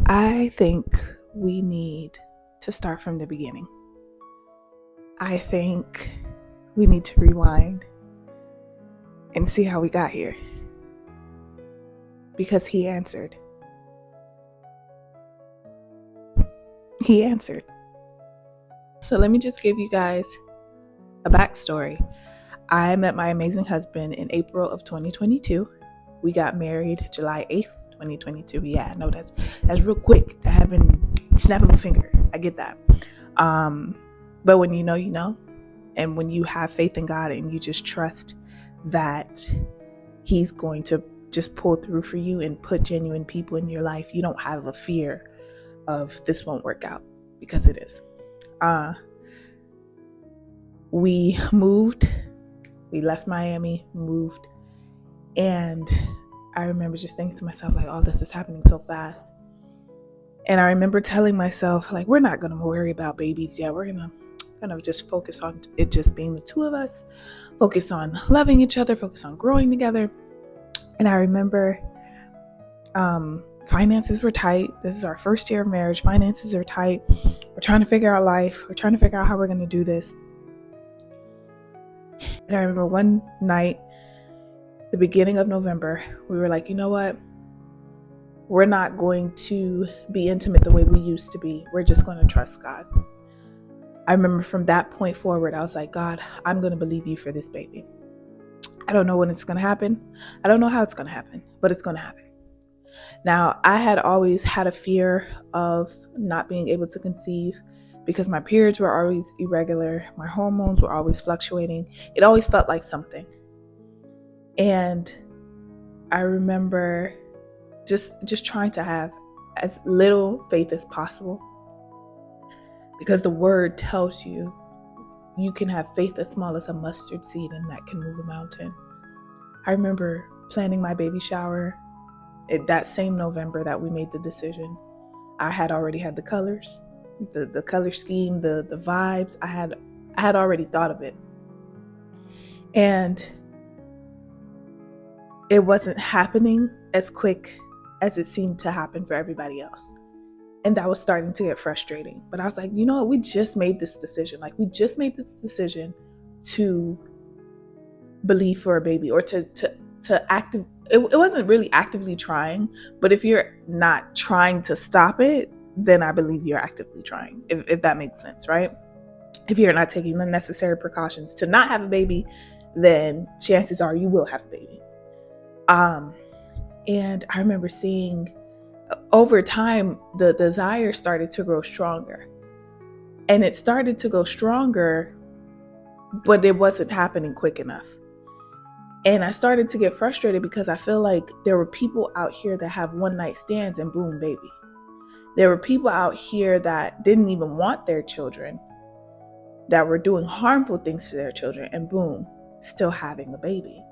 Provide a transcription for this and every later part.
I think we need to start from the beginning. I think we need to rewind and see how we got here. Because he answered. He answered. So let me just give you guys a backstory. I met my amazing husband in April of 2022. We got married July 8th, 2022. Yeah, I know that's real quick. That happened snap of a finger. I get that. But when you know, you know. And when you have faith in God and you just trust that he's going to just pull through for you and put genuine people in your life, you don't have a fear of this won't work out, because it is. We moved. We left Miami, moved. And I remember just thinking to myself, like, oh, this is happening so fast. And I remember telling myself, like, we're not going to worry about babies yet. We're going to kind of just focus on it just being the two of us, focus on loving each other, focus on growing together. And I remember finances were tight. This is our first year of marriage. Finances are tight. We're trying to figure out life. We're trying to figure out how we're going to do this. And I remember one night, the beginning of November, we were like, you know what? We're not going to be intimate the way we used to be. We're just going to trust God. I remember from that point forward, I was like, God, I'm going to believe you for this baby. I don't know when it's going to happen. I don't know how it's going to happen, but it's going to happen. Now, I had always had a fear of not being able to conceive because my periods were always irregular. My hormones were always fluctuating. It always felt like something. And I remember just trying to have as little faith as possible, because the word tells you you can have faith as small as a mustard seed and that can move a mountain. I remember planning my baby shower that same November that we made the decision. I had already had the colors, the color scheme, the vibes. I had already thought of it. And it wasn't happening as quick as it seemed to happen for everybody else. And that was starting to get frustrating. But I was like, you know what? We just made this decision. Like, we just made this decision to believe for a baby, or to active. It wasn't really actively trying, but if you're not trying to stop it, then I believe you're actively trying, if that makes sense, right? If you're not taking the necessary precautions to not have a baby, then chances are you will have a baby. And I remember seeing over time, the desire started to grow stronger. And it started to go stronger, but it wasn't happening quick enough. And I started to get frustrated because I feel like there were people out here that have one night stands and boom, baby. There were people out here that didn't even want their children, that were doing harmful things to their children, and boom, still having a baby.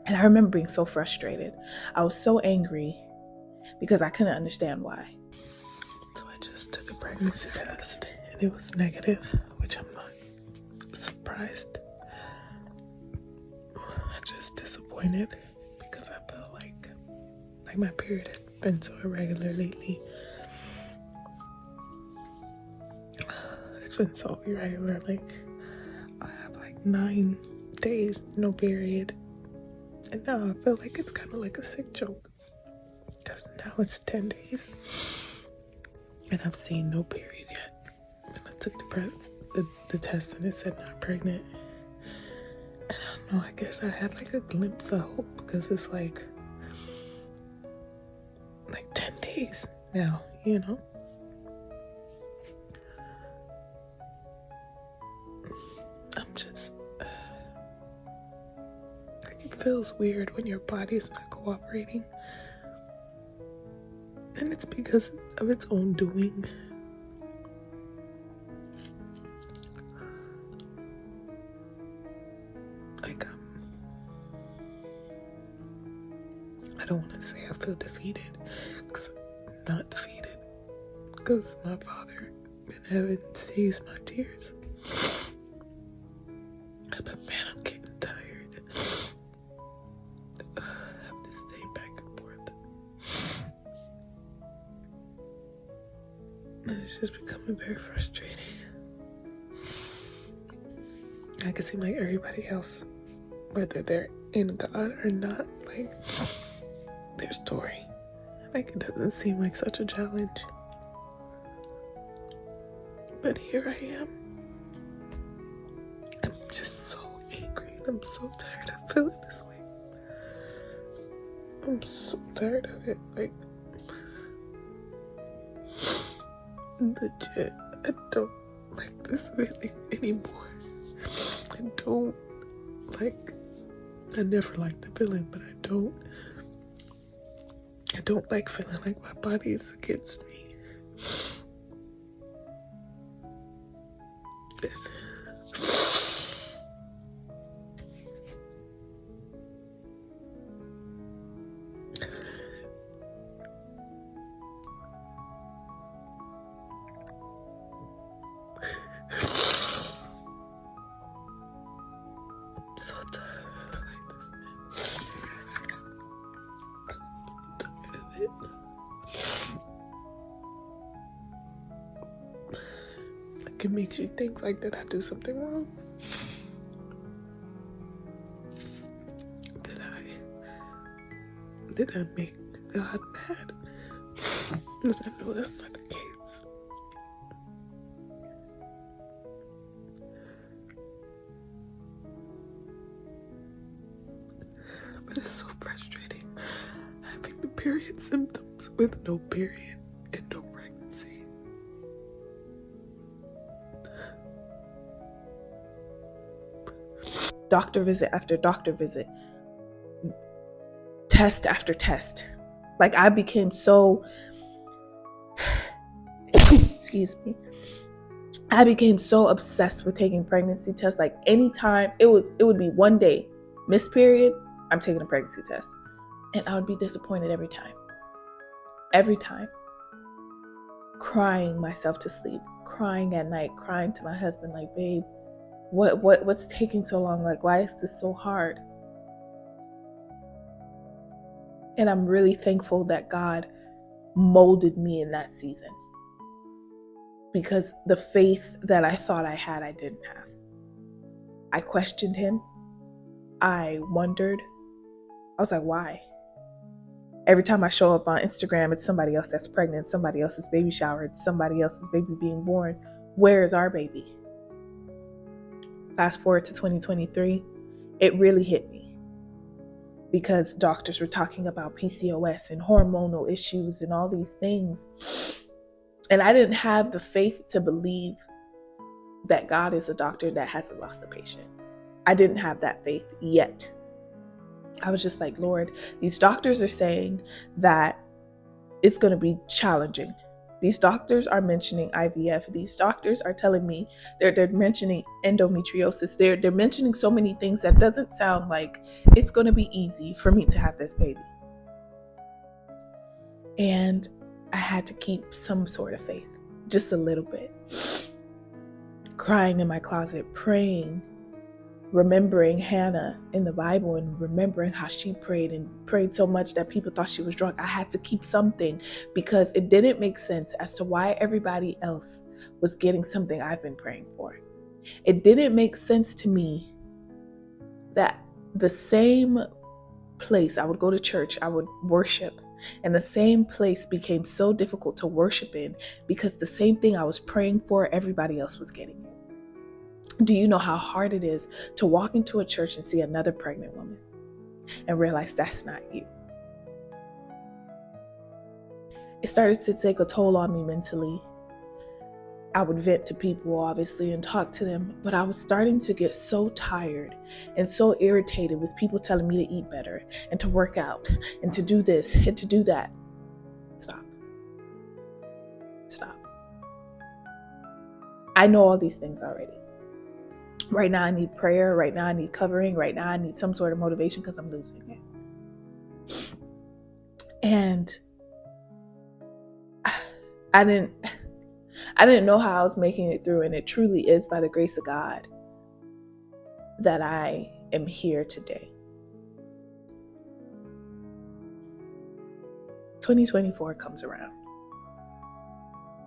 And I remember being so frustrated. I was so angry because I couldn't understand why. So I just took a pregnancy test and it was negative, which I'm not surprised. I'm just disappointed because I felt like my period has been so irregular lately. It's been so irregular. Like, I have 9 days, no period. And now I feel like it's kind of like a sick joke, because now it's 10 days and I've seen no period yet. And I took the test and it said not pregnant. And I don't know, I guess I had a glimpse of hope, because it's 10 days now, you know? I'm just, it feels weird when your body's not cooperating. And it's because of its own doing. I don't want to say I feel defeated, because I'm not defeated, because my Father in heaven sees my tears. But man, I'm getting tired of this thing back and forth. It's just becoming very frustrating. I can seem like everybody else, whether they're in God or not, like their story. Like it doesn't seem like such a challenge. But here I am. I'm just so angry and I'm so tired of feeling this way. I'm so tired of it. Like, legit, I don't like this feeling anymore. I don't like, I never liked the feeling, but I don't like feeling like my body is against me. I'm so tired of feeling like this, man. I'm tired of it. Like it makes you think like, did I do something wrong? Did I make God mad? And I know that's not the case. But it's so frustrating having the period symptoms with no period and no pregnancy. Doctor visit after doctor visit, test after test. Like I became so excuse me. I became so obsessed with taking pregnancy tests. Like anytime it would be one day, missed period, I'm taking a pregnancy test. And I would be disappointed every time. Every time. Crying myself to sleep, crying at night, crying to my husband like, babe, what's taking so long? Like, why is this so hard? And I'm really thankful that God molded me in that season, because the faith that I thought I had, I didn't have. I questioned him. I wondered. I was like, why? Every time I show up on Instagram, it's somebody else that's pregnant, somebody else's baby shower, it's somebody else's baby being born. Where is our baby? Fast forward to 2023, it really hit me, because doctors were talking about PCOS and hormonal issues and all these things. And I didn't have the faith to believe that God is a doctor that hasn't lost a patient. I didn't have that faith yet. I was just like, Lord, these doctors are saying that it's going to be challenging. These doctors are mentioning IVF. These doctors are telling me they're mentioning endometriosis. They're mentioning so many things that doesn't sound like it's going to be easy for me to have this baby. And I had to keep some sort of faith, just a little bit. Crying in my closet, praying, remembering Hannah in the Bible and remembering how she prayed and prayed so much that people thought she was drunk. I had to keep something, because it didn't make sense as to why everybody else was getting something I've been praying for. It didn't make sense to me that the same place I would go to church, I would worship, and the same place became so difficult to worship in because the same thing I was praying for, everybody else was getting it. Do you know how hard it is to walk into a church and see another pregnant woman and realize that's not you? It started to take a toll on me mentally. I would vent to people, obviously, and talk to them, but I was starting to get so tired and so irritated with people telling me to eat better and to work out and to do this and to do that. Stop. I know all these things already. Right now I need prayer. Right now I need covering. Right now I need some sort of motivation because I'm losing it. And I didn't know how I was making it through, and it truly is by the grace of God that I am here today. 2024 comes around.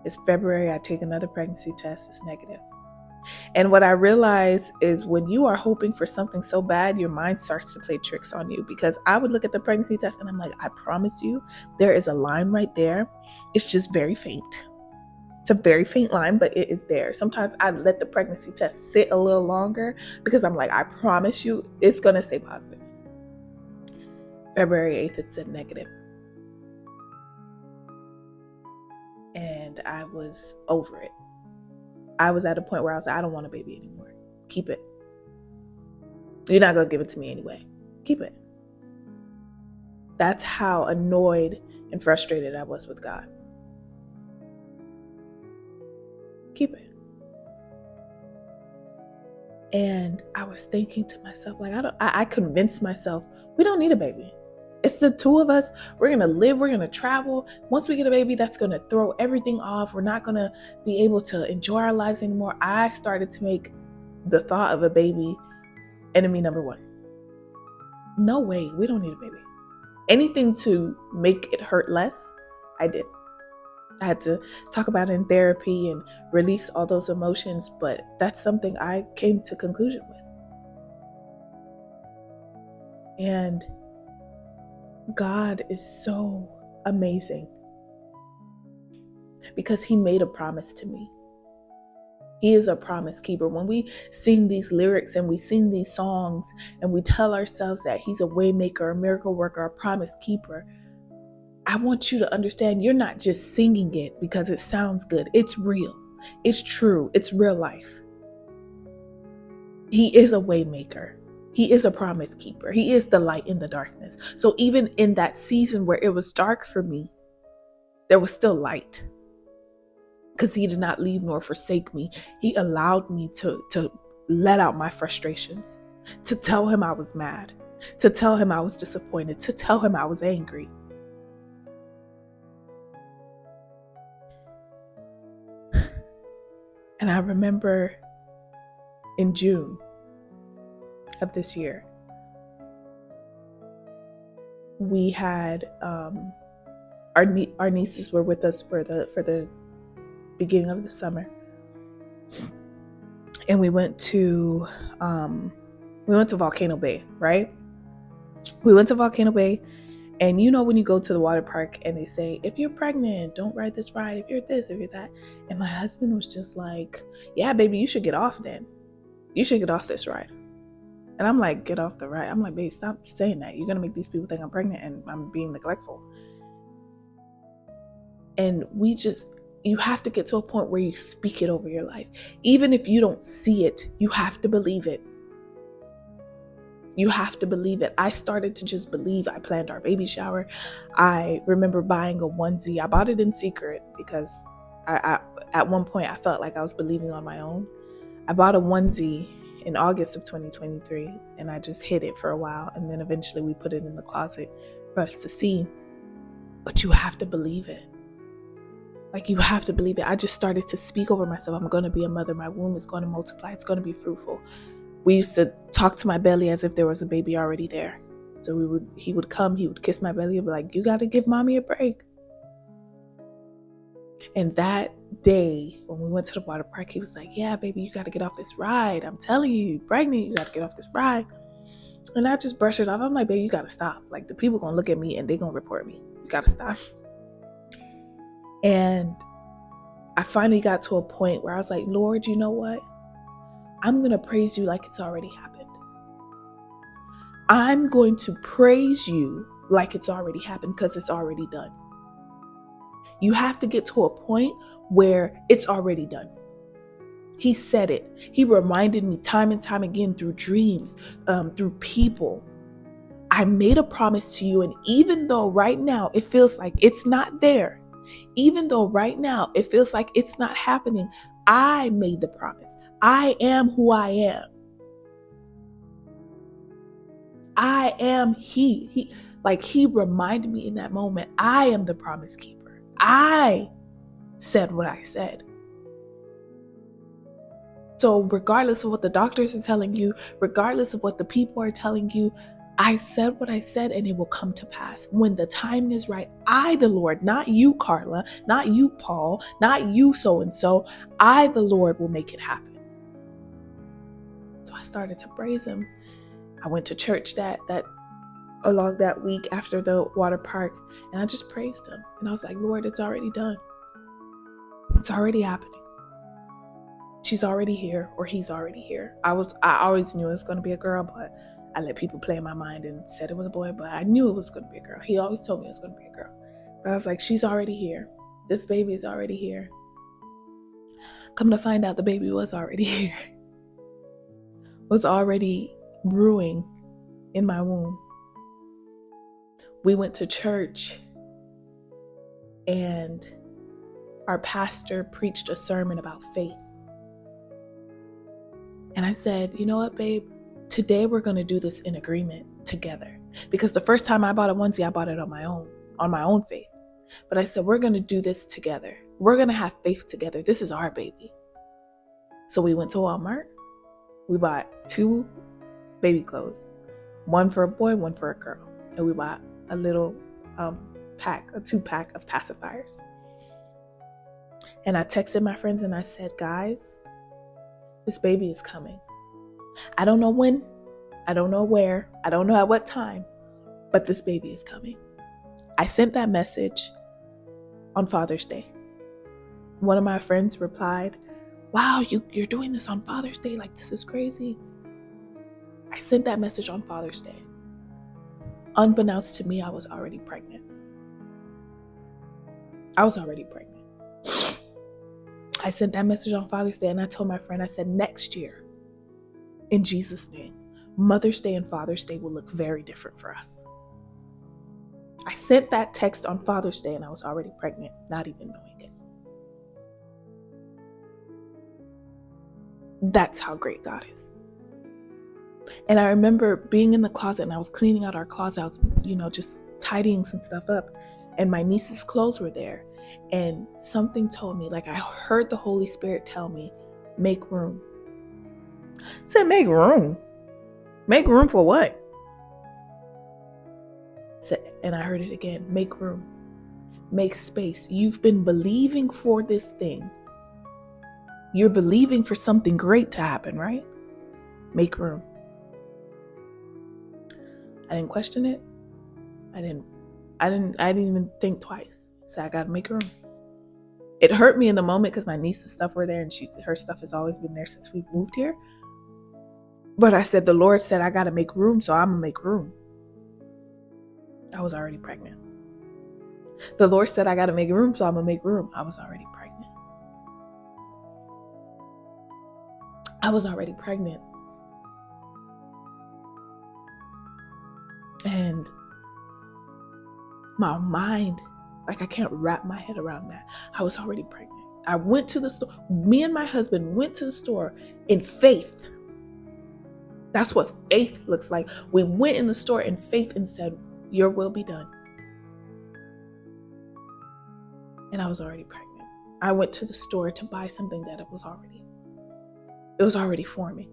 It's February. I take another pregnancy test. It's negative. And what I realize is when you are hoping for something so bad, your mind starts to play tricks on you, because I would look at the pregnancy test and I'm like, I promise you, there is a line right there. It's just very faint. It's a very faint line, but it is there. Sometimes I let the pregnancy test sit a little longer because I'm like, I promise you, it's going to say positive. February 8th, it said negative. And I was over it. I was at a point where I was like, I don't want a baby anymore. Keep it. You're not going to give it to me anyway. Keep it. That's how annoyed and frustrated I was with God. Keep it. And I was thinking to myself, like, I convinced myself, we don't need a baby. It's the two of us. We're going to live. We're going to travel. Once we get a baby, that's going to throw everything off. We're not going to be able to enjoy our lives anymore. I started to make the thought of a baby enemy number one. No way. We don't need a baby. Anything to make it hurt less, I did. I had to talk about it in therapy and release all those emotions, but that's something I came to conclusion with. And God is so amazing because he made a promise to me. He is a promise keeper. When we sing these lyrics and we sing these songs and we tell ourselves that he's a way maker, a miracle worker, a promise keeper, I want you to understand you're not just singing it because it sounds good. It's real. It's true. It's real life. He is a way maker. He is a promise keeper. He is the light in the darkness. So even in that season where it was dark for me, there was still light. Because he did not leave nor forsake me. He allowed me to let out my frustrations, to tell him I was mad, to tell him I was disappointed, to tell him I was angry. And I remember in June of this year, we had our nieces were with us for the beginning of the summer, and we went to Volcano Bay, right? We went to Volcano Bay, and you know when you go to the water park and they say, if you're pregnant, don't ride this ride, if you're this, if you're that. And my husband was just like, yeah, baby, you should get off then. You should get off this ride. And I'm like, get off the ride. I'm like, babe, stop saying that. You're going to make these people think I'm pregnant and I'm being neglectful. And you have to get to a point where you speak it over your life. Even if you don't see it, you have to believe it. You have to believe it. I started to just believe. I planned our baby shower. I remember buying a onesie. I bought it in secret because I at one point I felt like I was believing on my own. I bought a onesie in August of 2023 and I just hid it for a while. And then eventually we put it in the closet for us to see. But you have to believe it. Like, you have to believe it. I just started to speak over myself. I'm going to be a mother. My womb is going to multiply. It's going to be fruitful. We used to talk to my belly as if there was a baby already there. So he would come, he would kiss my belly and be like, you got to give mommy a break. And that day when we went to the water park, he was like, yeah, baby, you got to get off this ride. I'm telling you, you're pregnant. You got to get off this ride. And I just brushed it off. I'm like, baby, you got to stop. Like, the people going to look at me and they're going to report me. You got to stop. And I finally got to a point where I was like, Lord, you know what? I'm going to praise you like it's already happened. I'm going to praise you like it's already happened because it's already done. You have to get to a point where it's already done. He said it. He reminded me time and time again through dreams, through people. I made a promise to you, and even though right now it feels like it's not there, even though right now it feels like it's not happening, I made the promise. I am who I am. I am he. He reminded me in that moment, I am the promise keeper. I said what I said. So regardless of what the doctors are telling you, regardless of what the people are telling you, I said what I said, and it will come to pass. When the time is right, I, the Lord, not you, Carla, not you, Paul, not you, so-and-so, I, the Lord, will make it happen. So I started to praise him. I went to church that along that week after the water park, and I just praised him. And I was like, Lord, it's already done. It's already happening. She's already here, or he's already here. I always knew it was going to be a girl, but I let people play in my mind and said it was a boy, but I knew it was going to be a girl. He always told me it was going to be a girl. But I was like, she's already here. This baby is already here. Come to find out, the baby was already here. Was already brewing in my womb. We went to church, and our pastor preached a sermon about faith. And I said, you know what, babe? Today we're going to do this in agreement together. Because the first time I bought a onesie, I bought it on my own faith. But I said, we're going to do this together. We're going to have faith together. This is our baby. So we went to Walmart. We bought 2 baby clothes, one for a boy, one for a girl. And we bought a little a 2-pack of pacifiers. And I texted my friends and I said, guys, this baby is coming. I don't know when, I don't know where, I don't know at what time, but this baby is coming. I sent that message on Father's Day. One of my friends replied, wow, you're doing this on Father's Day? Like, this is crazy. I sent that message on Father's Day. Unbeknownst to me, I was already pregnant. I sent that message on Father's Day, and I told my friend, I said, next year, in Jesus' name, Mother's Day and Father's Day will look very different for us. I sent that text on Father's Day, and I was already pregnant, not even knowing it. That's how great God is. And I remember being in the closet, and I was cleaning out our closet. I was, just tidying some stuff up, and my niece's clothes were there. And something told me, like I heard the Holy Spirit tell me, make room. I said, make room? Make room for what? And I heard it again, make room. Make space. You've been believing for this thing. You're believing for something great to happen, right? Make room. I didn't question it. I didn't even think twice. So I gotta make room. It hurt me in the moment because my niece's stuff were there, and her stuff has always been there since we moved here. But I said, the Lord said I gotta make room, so I'm gonna make room. I was already pregnant. The Lord said I gotta make room, so I'm gonna make room. I was already pregnant. And my mind, like I can't wrap my head around that. I was already pregnant. I went to the store. Me and my husband went to the store in faith. That's what faith looks like. We went in the store in faith and said, your will be done. And I was already pregnant. I went to the store to buy something that it was already forming.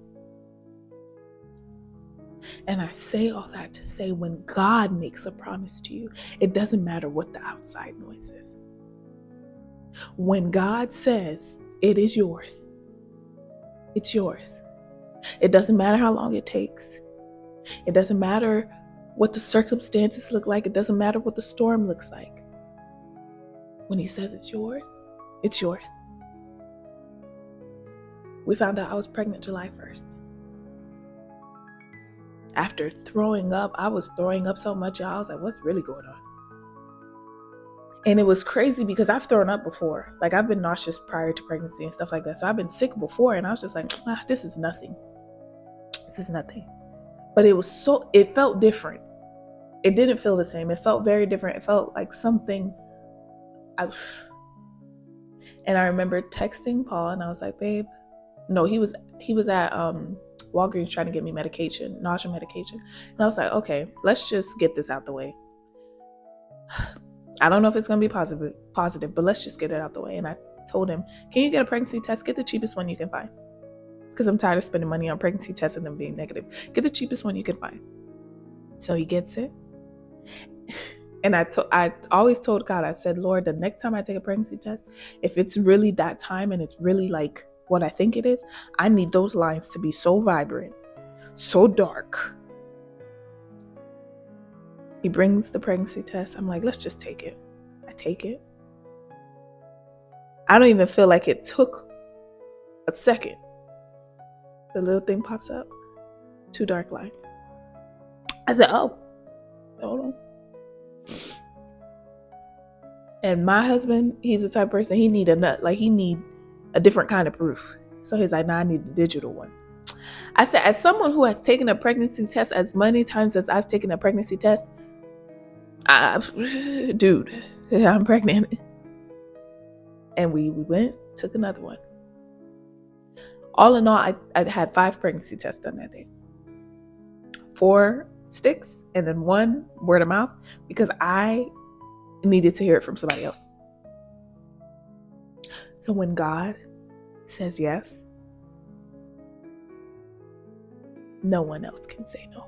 And I say all that to say, when God makes a promise to you, it doesn't matter what the outside noise is. When God says it is yours, it's yours. It doesn't matter how long it takes. It doesn't matter what the circumstances look like. It doesn't matter what the storm looks like. When he says it's yours, it's yours. We found out I was pregnant July 1st. After throwing up, I was throwing up so much, y'all. I was like, what's really going on? And it was crazy because I've thrown up before. Like, I've been nauseous prior to pregnancy and stuff like that. So I've been sick before, and I was just like, this is nothing. This is nothing. But it felt different. It didn't feel the same. It felt very different. It felt like something. And I remember texting Paul, and I was like, babe. No, he was at Walgreens trying to get me medication, nausea medication. And I was like, okay, let's just get this out the way. I don't know if it's going to be positive, but let's just get it out the way. And I told him, can you get a pregnancy test? Get the cheapest one you can find. Because I'm tired of spending money on pregnancy tests and them being negative. Get the cheapest one you can find. So he gets it. And I always told God, I said, Lord, the next time I take a pregnancy test, if it's really that time and it's really like what I think it is, I need those lines to be so vibrant, so dark. He brings the pregnancy test. I'm like, let's just take it. I take it. I don't even feel like it took a second. The little thing pops up. 2 dark lines. I said, oh, hold on. And my husband, he's the type of person, he need a different kind of proof. So he's like, nah, I need the digital one. I said, as someone who has taken a pregnancy test as many times as I've taken a pregnancy test, dude, I'm pregnant. And we went, took another one. All in all, I had 5 pregnancy tests done that day. 4 sticks and then 1 word of mouth because I needed to hear it from somebody else. So when God says yes, no one else can say no.